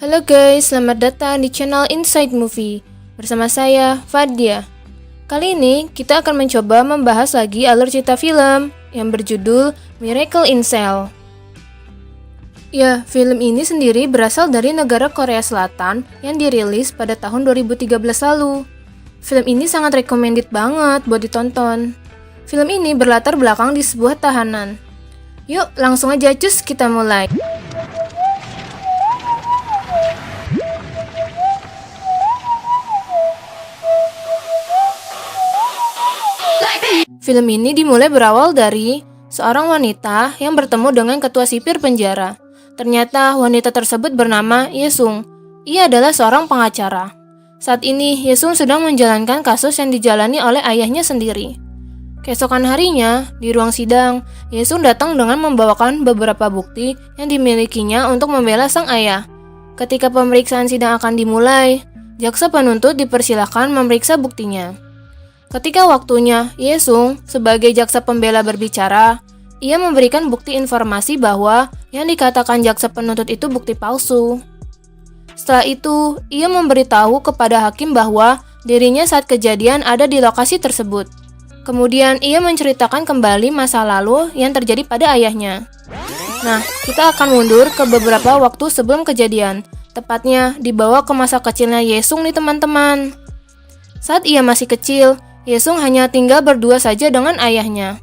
Halo guys, selamat datang di channel Inside Movie. Bersama saya, Fadia. Kali ini kita akan mencoba membahas lagi alur cerita film yang berjudul Miracle in Cell. Ya, film ini sendiri berasal dari negara Korea Selatan yang dirilis pada tahun 2013 lalu. Film ini sangat recommended banget buat ditonton. Film ini berlatar belakang di sebuah tahanan. Yuk, langsung aja cus kita mulai. Film ini dimulai berawal dari seorang wanita yang bertemu dengan ketua sipir penjara. Ternyata wanita tersebut bernama Yesung. Ia adalah seorang pengacara. Saat ini Yesung sedang menjalankan kasus yang dijalani oleh ayahnya sendiri. Keesokan harinya, di ruang sidang, Yesung datang dengan membawakan beberapa bukti yang dimilikinya untuk membela sang ayah. Ketika pemeriksaan sidang akan dimulai, jaksa penuntut dipersilakan memeriksa buktinya. Ketika waktunya Yesung sebagai jaksa pembela berbicara, ia memberikan bukti informasi bahwa yang dikatakan jaksa penuntut itu bukti palsu. Setelah itu, ia memberitahu kepada hakim bahwa dirinya saat kejadian ada di lokasi tersebut. Kemudian ia menceritakan kembali masa lalu yang terjadi pada ayahnya. Nah, kita akan mundur ke beberapa waktu sebelum kejadian, tepatnya dibawa ke masa kecilnya Yesung nih teman-teman. Saat ia masih kecil, Yesung hanya tinggal berdua saja dengan ayahnya.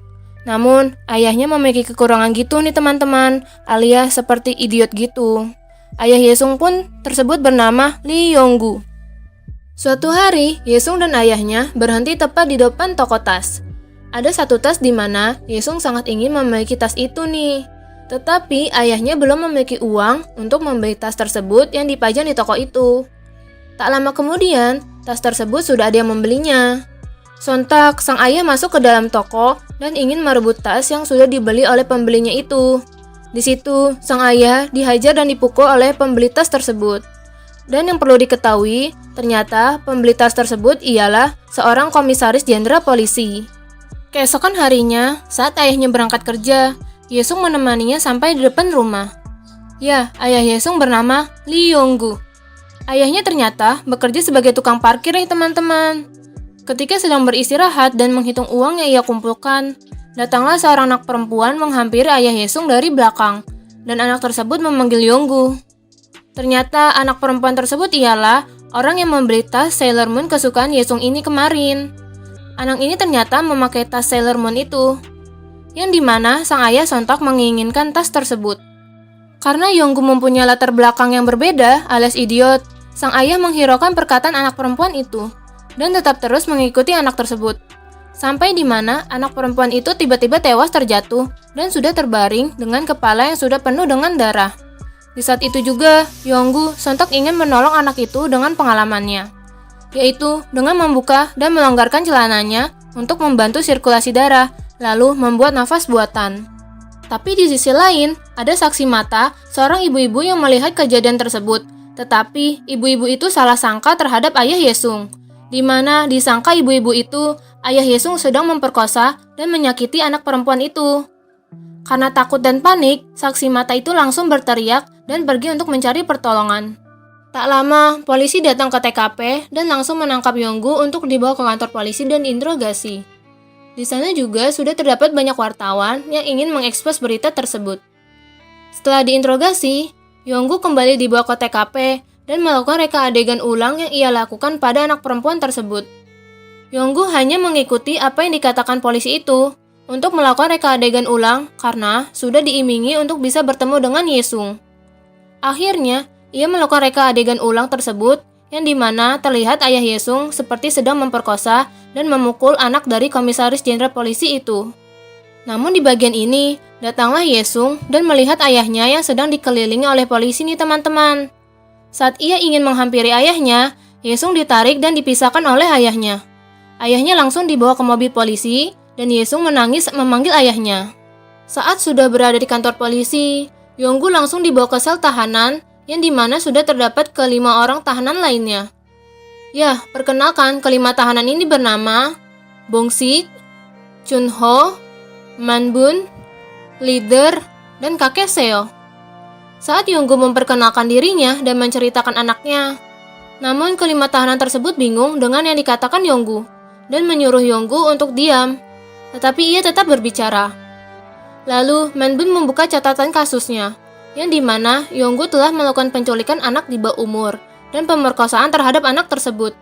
Namun, ayahnya memiliki kekurangan gitu nih teman-teman, alias seperti idiot gitu. Ayah Yesung pun tersebut bernama Lee Yonggu. Suatu hari, Yesung dan ayahnya berhenti tepat di depan toko tas. Ada satu tas di mana Yesung sangat ingin memiliki tas itu nih. Tetapi ayahnya belum memiliki uang untuk membeli tas tersebut yang dipajang di toko itu. Tak lama kemudian, tas tersebut sudah ada yang membelinya. Sontak, sang ayah masuk ke dalam toko dan ingin merebut tas yang sudah dibeli oleh pembelinya itu. Di situ, sang ayah dihajar dan dipukul oleh pembeli tas tersebut. Dan yang perlu diketahui, ternyata pembeli tas tersebut ialah seorang komisaris jenderal polisi. Keesokan harinya, saat ayahnya berangkat kerja, Yesung menemaninya sampai di depan rumah. Ya, ayah Yesung bernama Lee Yonggu. Ayahnya ternyata bekerja sebagai tukang parkir ya teman-teman. Ketika sedang beristirahat dan menghitung uang yang ia kumpulkan, datanglah seorang anak perempuan menghampiri ayah Yesung dari belakang, dan anak tersebut memanggil Yonggu. Ternyata anak perempuan tersebut ialah orang yang membeli tas Sailor Moon kesukaan Yesung ini kemarin. Anak ini ternyata memakai tas Sailor Moon itu, yang dimana sang ayah sontak menginginkan tas tersebut. Karena Yonggu mempunyai latar belakang yang berbeda alias idiot, sang ayah menghiraukan perkataan anak perempuan itu dan tetap terus mengikuti anak tersebut. Sampai di mana anak perempuan itu tiba-tiba tewas terjatuh dan sudah terbaring dengan kepala yang sudah penuh dengan darah. Di saat itu juga, Yonggu sontak ingin menolong anak itu dengan pengalamannya, yaitu dengan membuka dan melonggarkan celananya untuk membantu sirkulasi darah, lalu membuat nafas buatan. Tapi di sisi lain, ada saksi mata seorang ibu-ibu yang melihat kejadian tersebut, tetapi ibu-ibu itu salah sangka terhadap ayah Yesung, di mana disangka ibu-ibu itu ayah Yesung sedang memperkosa dan menyakiti anak perempuan itu. Karena takut dan panik, saksi mata itu langsung berteriak dan pergi untuk mencari pertolongan. Tak lama, polisi datang ke TKP dan langsung menangkap Yonggu untuk dibawa ke kantor polisi dan diinterogasi. Di sana juga sudah terdapat banyak wartawan yang ingin mengekspos berita tersebut. Setelah diinterogasi, Yonggu kembali dibawa ke TKP dan melakukan reka adegan ulang yang ia lakukan pada anak perempuan tersebut. Yonggu hanya mengikuti apa yang dikatakan polisi itu untuk melakukan reka adegan ulang karena sudah diimingi untuk bisa bertemu dengan Yesung. Akhirnya, ia melakukan reka adegan ulang tersebut yang dimana terlihat ayah Yesung seperti sedang memperkosa dan memukul anak dari komisaris jenderal polisi itu. Namun di bagian ini, datanglah Yesung dan melihat ayahnya yang sedang dikelilingi oleh polisi nih teman-teman. Saat ia ingin menghampiri ayahnya, Yesung ditarik dan dipisahkan oleh ayahnya. Ayahnya langsung dibawa ke mobil polisi dan Yesung menangis memanggil ayahnya. Saat sudah berada di kantor polisi, Yonggu langsung dibawa ke sel tahanan yang dimana sudah terdapat kelima orang tahanan lainnya. Ya, perkenalkan kelima tahanan ini bernama Bongsik, Chunho, Manbun, Leader, dan kakek Seo. Saat Yonggu memperkenalkan dirinya dan menceritakan anaknya, namun kelima tahanan tersebut bingung dengan yang dikatakan Yonggu dan menyuruh Yonggu untuk diam. Tetapi ia tetap berbicara. Lalu Manbun membuka catatan kasusnya, yang dimana Yonggu telah melakukan penculikan anak di bawah umur dan pemerkosaan terhadap anak tersebut.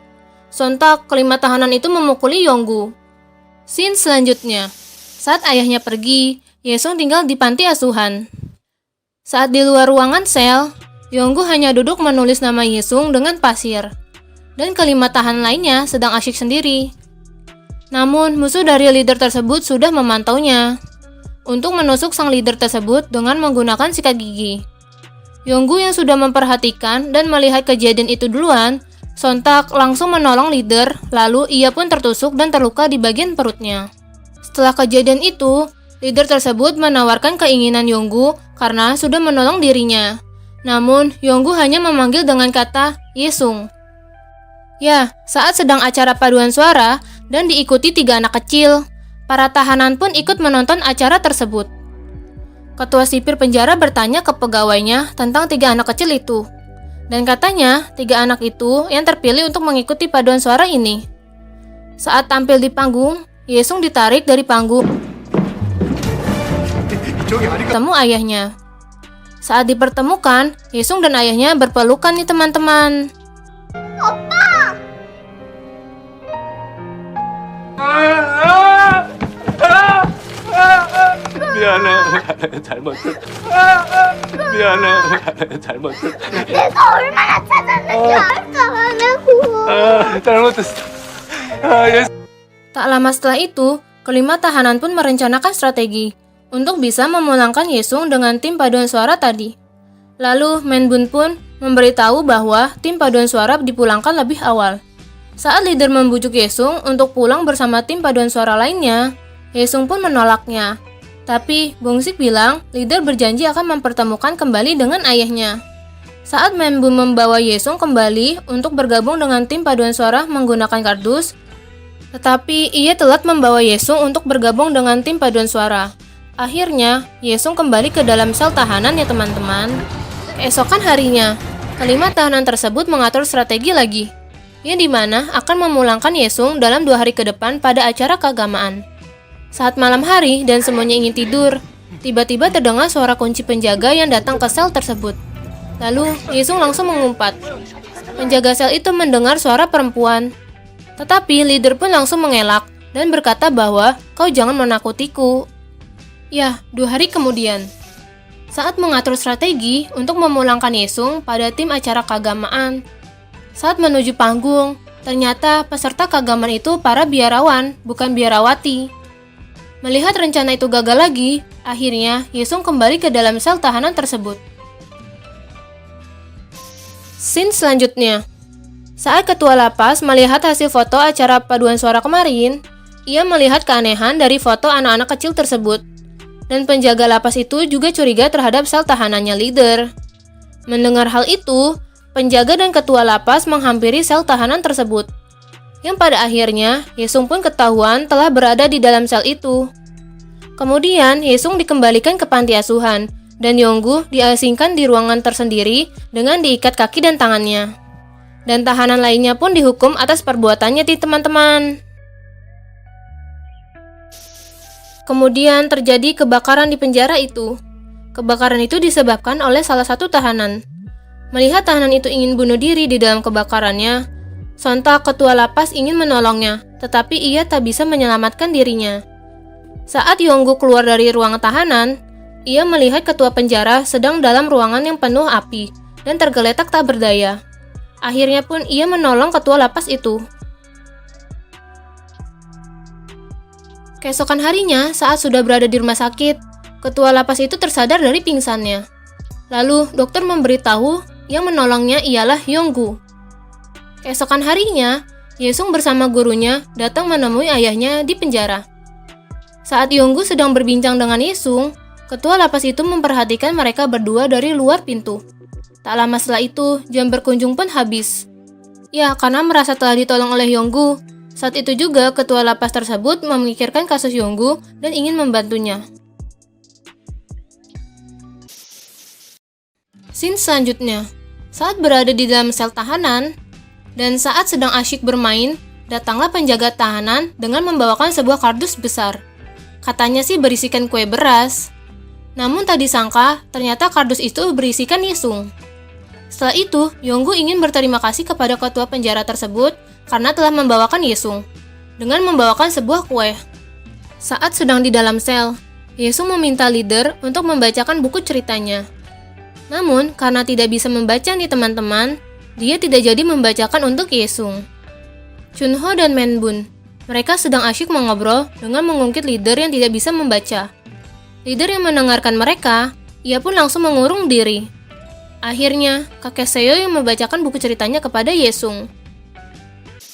Sontak kelima tahanan itu memukuli Yonggu. Scene selanjutnya, saat ayahnya pergi, Yesung tinggal di panti asuhan. Saat di luar ruangan sel, Yonggu hanya duduk menulis nama Yesung dengan pasir, dan kelima tahanan lainnya sedang asyik sendiri. Namun, musuh dari leader tersebut sudah memantaunya untuk menusuk sang leader tersebut dengan menggunakan sikat gigi. Yonggu yang sudah memperhatikan dan melihat kejadian itu duluan, sontak langsung menolong leader, lalu ia pun tertusuk dan terluka di bagian perutnya. Setelah kejadian itu, leader tersebut menawarkan keinginan Yonggu karena sudah menolong dirinya. Namun, Yonggu hanya memanggil dengan kata Yesung. Ya, saat sedang acara paduan suara dan diikuti 3 anak kecil, para tahanan pun ikut menonton acara tersebut. Ketua sipir penjara bertanya ke pegawainya tentang 3 anak kecil itu. Dan katanya, 3 anak itu yang terpilih untuk mengikuti paduan suara ini. Saat tampil di panggung, Yesung ditarik dari panggung bertemu ayahnya. Saat dipertemukan, Yesung dan ayahnya berpelukan nih teman-teman. 미안해. 잘못했어. 미안해. 잘못했어. 내가 얼마나 찾았는지 알까 말라고. 잘못했어. Tak lama setelah itu, kelima tahanan pun merencanakan strategi untuk bisa memulangkan Yesung dengan tim paduan suara tadi. Lalu Manbun pun memberitahu bahwa tim paduan suara dipulangkan lebih awal. Saat leader membujuk Yesung untuk pulang bersama tim paduan suara lainnya, Yesung pun menolaknya. Tapi Bongsik bilang leader berjanji akan mempertemukan kembali dengan ayahnya. Saat Manbun membawa Yesung kembali untuk bergabung dengan tim paduan suara menggunakan kardus, tetapi ia telat membawa Yesung untuk bergabung dengan tim paduan suara. Akhirnya, Yesung kembali ke dalam sel tahanan ya teman-teman. Keesokan harinya, kelima tahanan tersebut mengatur strategi lagi, yang dimana akan memulangkan Yesung dalam 2 hari ke depan pada acara keagamaan. Saat malam hari dan semuanya ingin tidur, tiba-tiba terdengar suara kunci penjaga yang datang ke sel tersebut. Lalu, Yesung langsung mengumpat. Penjaga sel itu mendengar suara perempuan. Tetapi leader pun langsung mengelak dan berkata bahwa kau jangan menakutiku. Ya, 2 hari kemudian, saat mengatur strategi untuk memulangkan Yesung pada tim acara keagamaan. Saat menuju panggung, ternyata peserta keagamaan itu para biarawan, bukan biarawati. Melihat rencana itu gagal lagi, akhirnya Yesung kembali ke dalam sel tahanan tersebut. Scene selanjutnya, saat ketua lapas melihat hasil foto acara paduan suara kemarin, ia melihat keanehan dari foto anak-anak kecil tersebut. Dan penjaga lapas itu juga curiga terhadap sel tahanannya leader. Mendengar hal itu, penjaga dan ketua lapas menghampiri sel tahanan tersebut. Yang pada akhirnya, Yesung pun ketahuan telah berada di dalam sel itu. Kemudian, Yesung dikembalikan ke panti asuhan, dan Yonggu diasingkan di ruangan tersendiri dengan diikat kaki dan tangannya. Dan tahanan lainnya pun dihukum atas perbuatannya teman-teman. Kemudian terjadi kebakaran di penjara itu. Kebakaran itu disebabkan oleh salah satu tahanan. Melihat tahanan itu ingin bunuh diri di dalam kebakarannya, sontak ketua lapas ingin menolongnya, tetapi ia tak bisa menyelamatkan dirinya. Saat Yonggu keluar dari ruang tahanan, ia melihat ketua penjara sedang dalam ruangan yang penuh api dan tergeletak tak berdaya. Akhirnya pun ia menolong ketua lapas itu. Keesokan harinya, saat sudah berada di rumah sakit, ketua lapas itu tersadar dari pingsannya. Lalu, dokter memberitahu yang menolongnya ialah Yonggu. Keesokan harinya, Yesung bersama gurunya datang menemui ayahnya di penjara. Saat Yonggu sedang berbincang dengan Yesung, ketua lapas itu memperhatikan mereka berdua dari luar pintu. Tak lama setelah itu, jam berkunjung pun habis. Ya, karena merasa telah ditolong oleh Yonggu, saat itu juga ketua lapas tersebut memikirkan kasus Yonggu dan ingin membantunya. Scene selanjutnya, saat berada di dalam sel tahanan, dan saat sedang asyik bermain, datanglah penjaga tahanan dengan membawakan sebuah kardus besar. Katanya sih berisikan kue beras. Namun tak disangka, ternyata kardus itu berisikan Yesung. Setelah itu, Yonggu ingin berterima kasih kepada ketua penjara tersebut karena telah membawakan Yesung, dengan membawakan sebuah kue. Saat sedang di dalam sel, Yesung meminta leader untuk membacakan buku ceritanya. Namun, karena tidak bisa membaca nih teman-teman, dia tidak jadi membacakan untuk Yesung. Chunho dan Menbun, mereka sedang asyik mengobrol dengan mengungkit leader yang tidak bisa membaca. Leader yang mendengarkan mereka, ia pun langsung mengurung diri. Akhirnya, kakek Seo yang membacakan buku ceritanya kepada Yesung.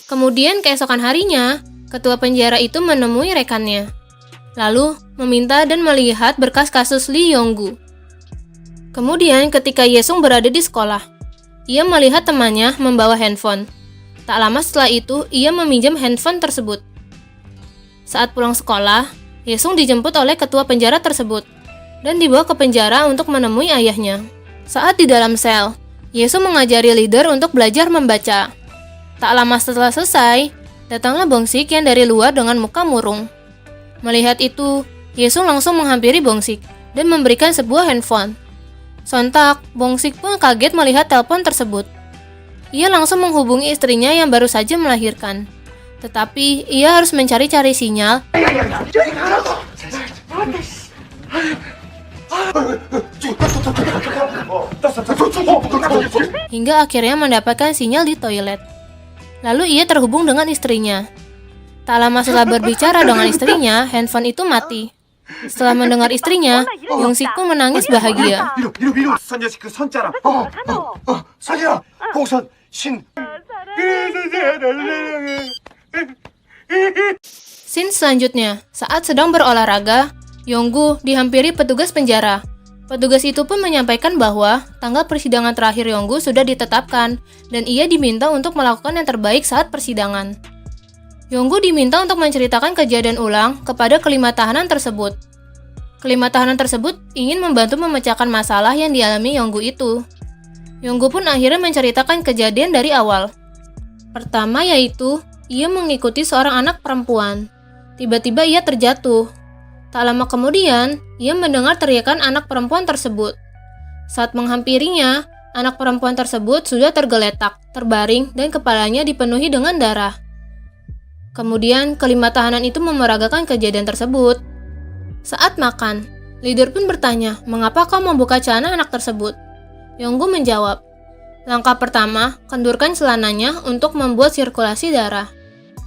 Kemudian keesokan harinya, ketua penjara itu menemui rekannya. Lalu, meminta dan melihat berkas kasus Lee Yonggu. Kemudian ketika Yesung berada di sekolah, ia melihat temannya membawa handphone. Tak lama setelah itu, ia meminjam handphone tersebut. Saat pulang sekolah, Yesung dijemput oleh ketua penjara tersebut dan dibawa ke penjara untuk menemui ayahnya. Saat di dalam sel, Yesung mengajari leader untuk belajar membaca. Tak lama setelah selesai, datanglah Bongsik yang dari luar dengan muka murung. Melihat itu, Yesung langsung menghampiri Bongsik dan memberikan sebuah handphone. Sontak, Bongsik pun kaget melihat telepon tersebut. Ia langsung menghubungi istrinya yang baru saja melahirkan. Tetapi, ia harus mencari-cari sinyal hingga akhirnya mendapatkan sinyal di toilet. Lalu ia terhubung dengan istrinya. Tak lama setelah berbicara dengan istrinya, handphone itu mati. Setelah mendengar istrinya, Yongsik pun menangis bahagia. Scene selanjutnya, saat sedang berolahraga, Yonggu dihampiri petugas penjara. Petugas itu pun menyampaikan bahwa tanggal persidangan terakhir Yonggu sudah ditetapkan dan ia diminta untuk melakukan yang terbaik saat persidangan. Yonggu diminta untuk menceritakan kejadian ulang kepada kelima tahanan tersebut. Kelima tahanan tersebut ingin membantu memecahkan masalah yang dialami Yonggu itu. Yonggu pun akhirnya menceritakan kejadian dari awal. Pertama yaitu, ia mengikuti seorang anak perempuan. Tiba-tiba ia terjatuh. Tak lama kemudian, ia mendengar teriakan anak perempuan tersebut. Saat menghampirinya, anak perempuan tersebut sudah tergeletak, terbaring, dan kepalanya dipenuhi dengan darah. Kemudian, kelima tahanan itu memeragakan kejadian tersebut. Saat makan, leader pun bertanya, mengapa kau membuka celana anak tersebut? Yonggu menjawab, langkah pertama, kendurkan celananya untuk membuat sirkulasi darah.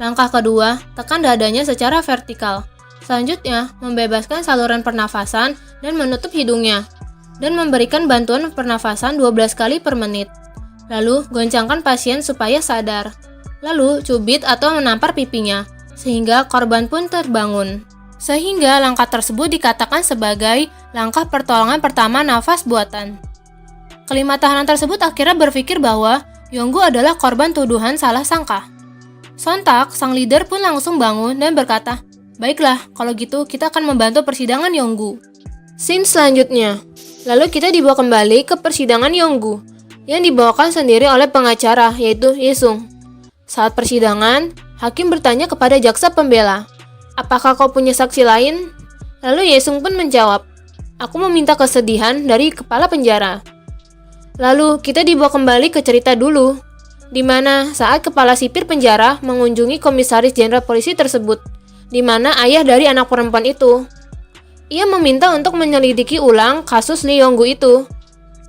Langkah kedua, tekan dadanya secara vertikal. Selanjutnya, membebaskan saluran pernafasan dan menutup hidungnya, dan memberikan bantuan pernafasan 12 kali per menit. Lalu, goncangkan pasien supaya sadar. Lalu, cubit atau menampar pipinya, sehingga korban pun terbangun. Sehingga langkah tersebut dikatakan sebagai langkah pertolongan pertama nafas buatan. Kelima tahanan tersebut akhirnya berpikir bahwa Yonggu adalah korban tuduhan salah sangka. Sontak, sang leader pun langsung bangun dan berkata, baiklah, kalau gitu kita akan membantu persidangan Yonggu. Scene selanjutnya, lalu kita dibawa kembali ke persidangan Yonggu, yang dibawakan sendiri oleh pengacara, yaitu Yesung. Saat persidangan, hakim bertanya kepada jaksa pembela, apakah kau punya saksi lain? Lalu Yesung pun menjawab, aku meminta kesedihan dari kepala penjara. Lalu kita dibawa kembali ke cerita dulu, di mana saat kepala sipir penjara mengunjungi komisaris jenderal polisi tersebut, di mana ayah dari anak perempuan itu. Ia meminta untuk menyelidiki ulang kasus Lee Yonggu itu.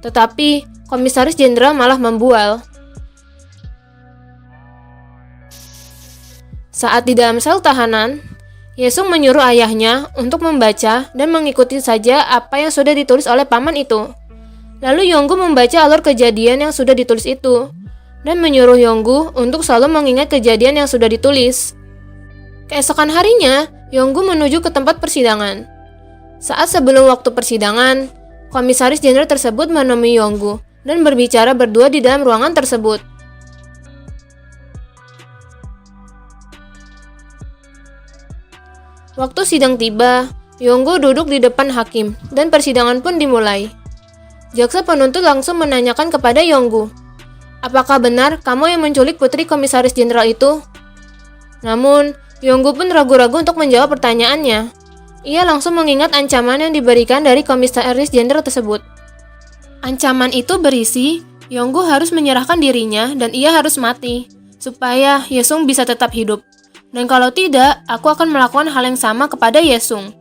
Tetapi, komisaris jenderal malah membual. Saat di dalam sel tahanan, Yesung menyuruh ayahnya untuk membaca dan mengikuti saja apa yang sudah ditulis oleh paman itu. Lalu Yonggu membaca alur kejadian yang sudah ditulis itu, dan menyuruh Yonggu untuk selalu mengingat kejadian yang sudah ditulis. Keesokan harinya, Yonggu menuju ke tempat persidangan. Saat sebelum waktu persidangan, komisaris jenderal tersebut menemui Yonggu dan berbicara berdua di dalam ruangan tersebut. Waktu sidang tiba, Yonggu duduk di depan hakim dan persidangan pun dimulai. jaksa penuntut langsung menanyakan kepada Yonggu, "Apakah benar kamu yang menculik putri komisaris jenderal itu?" Namun, Yonggu pun ragu-ragu untuk menjawab pertanyaannya. Ia langsung mengingat ancaman yang diberikan dari komisaris jenderal tersebut. Ancaman itu berisi, Yonggu harus menyerahkan dirinya dan ia harus mati, supaya Yesung bisa tetap hidup. Dan kalau tidak, aku akan melakukan hal yang sama kepada Yesung.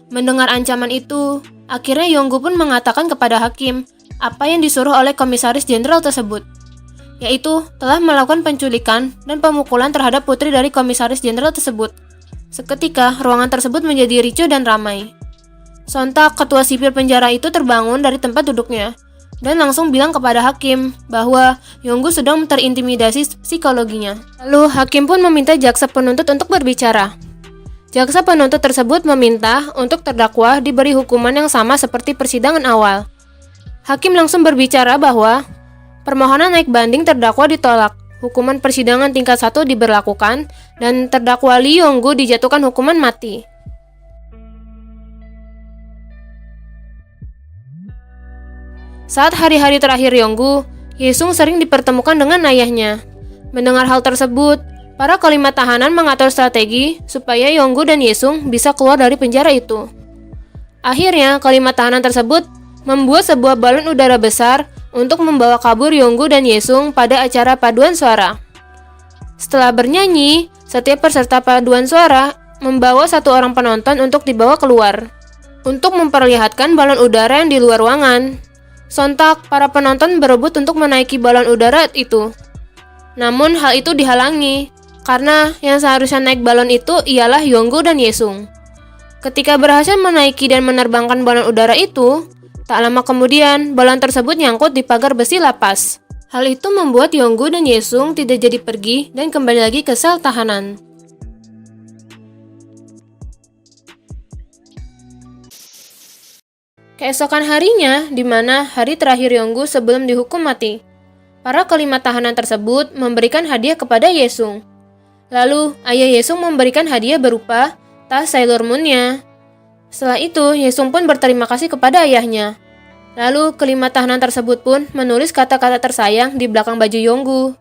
Mendengar ancaman itu, akhirnya Yonggu pun mengatakan kepada hakim apa yang disuruh oleh komisaris jenderal tersebut, yaitu telah melakukan penculikan dan pemukulan terhadap putri dari komisaris jenderal tersebut. Seketika, ruangan tersebut menjadi ricuh dan ramai. Sontak, ketua sipir penjara itu terbangun dari tempat duduknya dan langsung bilang kepada hakim bahwa Yonggu sedang terintimidasi psikologinya. Lalu hakim pun meminta jaksa penuntut untuk berbicara. Jaksa penuntut tersebut meminta untuk terdakwa diberi hukuman yang sama seperti persidangan awal. Hakim langsung berbicara bahwa permohonan naik banding terdakwa ditolak, hukuman persidangan tingkat 1 diberlakukan, dan terdakwa Lee Yonggu dijatuhkan hukuman mati. Saat hari-hari terakhir Yonggu, Yesung sering dipertemukan dengan ayahnya. Mendengar hal tersebut, para kelima tahanan mengatur strategi supaya Yonggu dan Yesung bisa keluar dari penjara itu. Akhirnya, kelima tahanan tersebut membuat sebuah balon udara besar untuk membawa kabur Yonggu dan Yesung pada acara paduan suara. Setelah bernyanyi, setiap peserta paduan suara membawa satu orang penonton untuk dibawa keluar, untuk memperlihatkan balon udara yang di luar ruangan. Sontak, para penonton berebut untuk menaiki balon udara itu. Namun hal itu dihalangi, karena yang seharusnya naik balon itu ialah Yonggu dan Yesung. Ketika berhasil menaiki dan menerbangkan balon udara itu, tak lama kemudian balon tersebut nyangkut di pagar besi lapas. Hal itu membuat Yonggu dan Yesung tidak jadi pergi dan kembali lagi ke sel tahanan. Keesokan harinya, di mana hari terakhir Yonggu sebelum dihukum mati, para kelima tahanan tersebut memberikan hadiah kepada Yesung. Lalu, ayah Yesung memberikan hadiah berupa tas Sailor Moon-nya. Setelah itu, Yesung pun berterima kasih kepada ayahnya. Lalu, kelima tahanan tersebut pun menulis kata-kata tersayang di belakang baju Yonggu.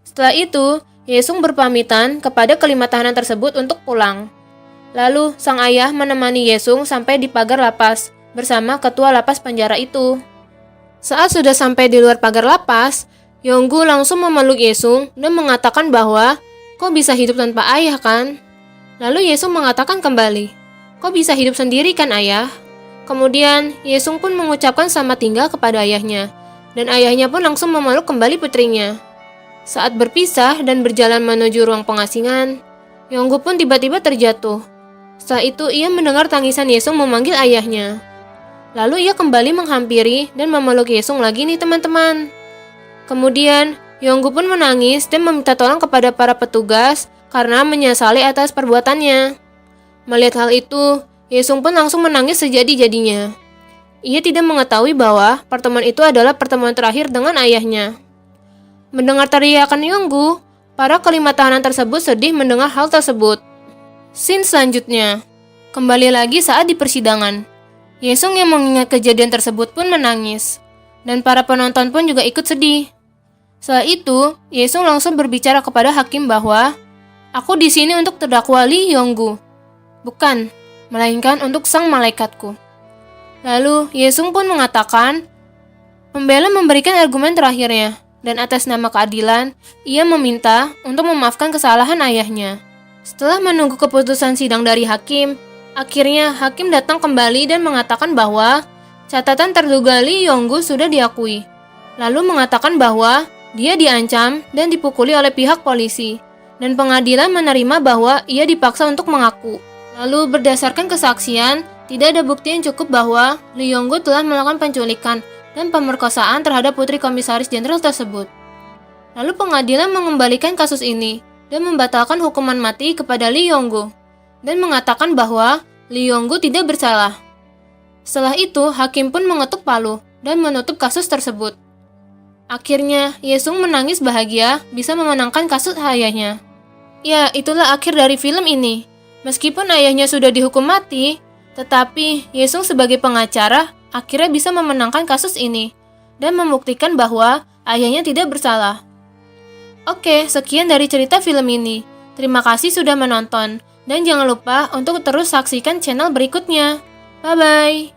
Setelah itu, Yesung berpamitan kepada kelima tahanan tersebut untuk pulang. Lalu, sang ayah menemani Yesung sampai di pagar lapas bersama ketua lapas penjara itu. Saat sudah sampai di luar pagar lapas, Yonggu langsung memeluk Yesung dan mengatakan bahwa, "Kau bisa hidup tanpa ayah kan?" Lalu Yesung mengatakan kembali, "Kau bisa hidup sendiri kan ayah?" Kemudian Yesung pun mengucapkan selamat tinggal kepada ayahnya, dan ayahnya pun langsung memeluk kembali putrinya. Saat berpisah dan berjalan menuju ruang pengasingan, Yonggu pun tiba-tiba terjatuh. Setelah itu ia mendengar tangisan Yesung memanggil ayahnya. Lalu ia kembali menghampiri dan memeluk Yesung lagi nih teman-teman. Kemudian Yonggu pun menangis dan meminta tolong kepada para petugas karena menyesali atas perbuatannya. Melihat hal itu, Yesung pun langsung menangis sejadi-jadinya. Ia tidak mengetahui bahwa pertemuan itu adalah pertemuan terakhir dengan ayahnya. Mendengar teriakan Yonggu, para kelima tahanan tersebut sedih mendengar hal tersebut. Scene selanjutnya, kembali lagi saat di persidangan. Yesung yang mengingat kejadian tersebut pun menangis, dan para penonton pun juga ikut sedih. Setelah itu, Yesung langsung berbicara kepada hakim bahwa, "Aku di sini untuk terdakwa Lee Yonggu, bukan, melainkan untuk sang malaikatku." Lalu, Yesung pun mengatakan, pembela memberikan argumen terakhirnya, dan atas nama keadilan, ia meminta untuk memaafkan kesalahan ayahnya. Setelah menunggu keputusan sidang dari hakim, akhirnya hakim datang kembali dan mengatakan bahwa catatan terduga Lee Yonggu sudah diakui. Lalu mengatakan bahwa dia diancam dan dipukuli oleh pihak polisi, dan pengadilan menerima bahwa ia dipaksa untuk mengaku. Lalu berdasarkan kesaksian, tidak ada bukti yang cukup bahwa Lee Yonggu telah melakukan penculikan dan pemerkosaan terhadap putri komisaris jenderal tersebut. Lalu pengadilan mengembalikan kasus ini dan membatalkan hukuman mati kepada Lee Yonggu, dan mengatakan bahwa Lee Yonggu tidak bersalah. Setelah itu, hakim pun mengetuk palu dan menutup kasus tersebut. Akhirnya, Yesung menangis bahagia bisa memenangkan kasus ayahnya. Ya, itulah akhir dari film ini. Meskipun ayahnya sudah dihukum mati, tetapi Yesung sebagai pengacara akhirnya bisa memenangkan kasus ini dan membuktikan bahwa ayahnya tidak bersalah. Oke, sekian dari cerita film ini. Terima kasih sudah menonton, dan jangan lupa untuk terus saksikan channel berikutnya. Bye-bye.